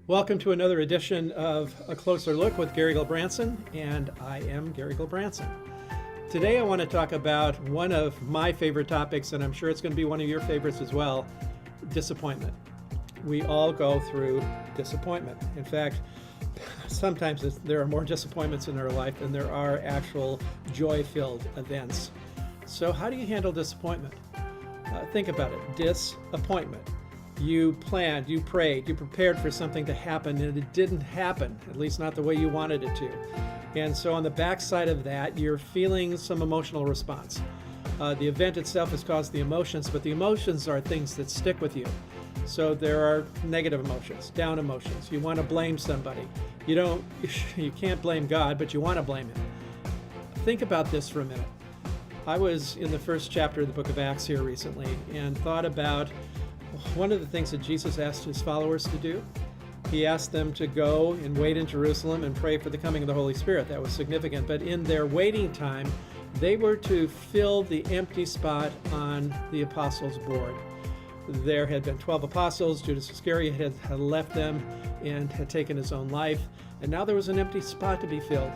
Welcome to another edition of A Closer Look with Gary Gilbranson, and I am Gary Gilbranson. Today I want to talk about one of my favorite topics, and I'm sure it's going to be one of your favorites as well, disappointment. We all go through disappointment. In fact, sometimes there are more disappointments in our life than there are actual joy-filled events. So how do you handle disappointment? Think about it. Disappointment. You planned, you prayed, you prepared for something to happen, and it didn't happen, at least not the way you wanted it to. And so on the backside of that, you're feeling some emotional response. The event itself has caused the emotions, but the emotions are things that stick with you. So there are negative emotions, down emotions. You want to blame somebody. You can't blame God, but you want to blame Him. Think about this for a minute. I was in the first chapter of the book of Acts here recently and thought about one of the things that Jesus asked His followers to do. He asked them to go and wait in Jerusalem and pray for the coming of the Holy Spirit. That was significant. But in their waiting time, they were to fill the empty spot on the apostles' board. There had been 12 apostles. Judas Iscariot had left them and had taken his own life. And now there was an empty spot to be filled.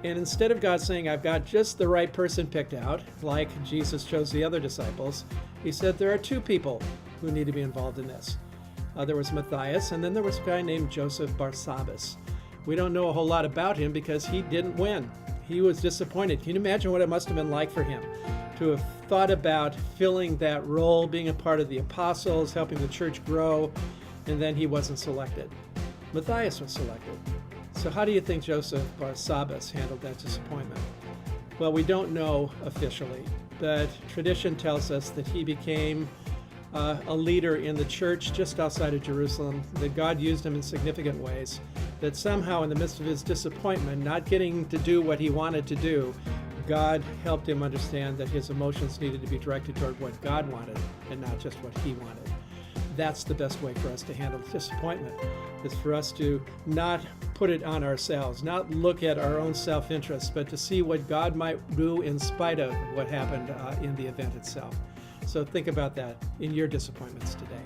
And instead of God saying, I've got just the right person picked out, like Jesus chose the other disciples, He said there are two people who need to be involved in this. There was Matthias, and then there was a guy named Joseph Barsabbas. We don't know a whole lot about him because he didn't win. He was disappointed. Can you imagine what it must have been like for him to have thought about filling that role, being a part of the apostles, helping the church grow, and then he wasn't selected. Matthias was selected. So how do you think Joseph Barsabbas handled that disappointment? Well, we don't know officially, but tradition tells us that he became a leader in the church just outside of Jerusalem, that God used him in significant ways, that somehow in the midst of his disappointment, not getting to do what he wanted to do, God helped him understand that his emotions needed to be directed toward what God wanted and not just what he wanted. That's the best way for us to handle disappointment, is for us to not put it on ourselves, not look at our own self-interest, but to see what God might do in spite of what happened in the event itself. So think about that in your disappointments today.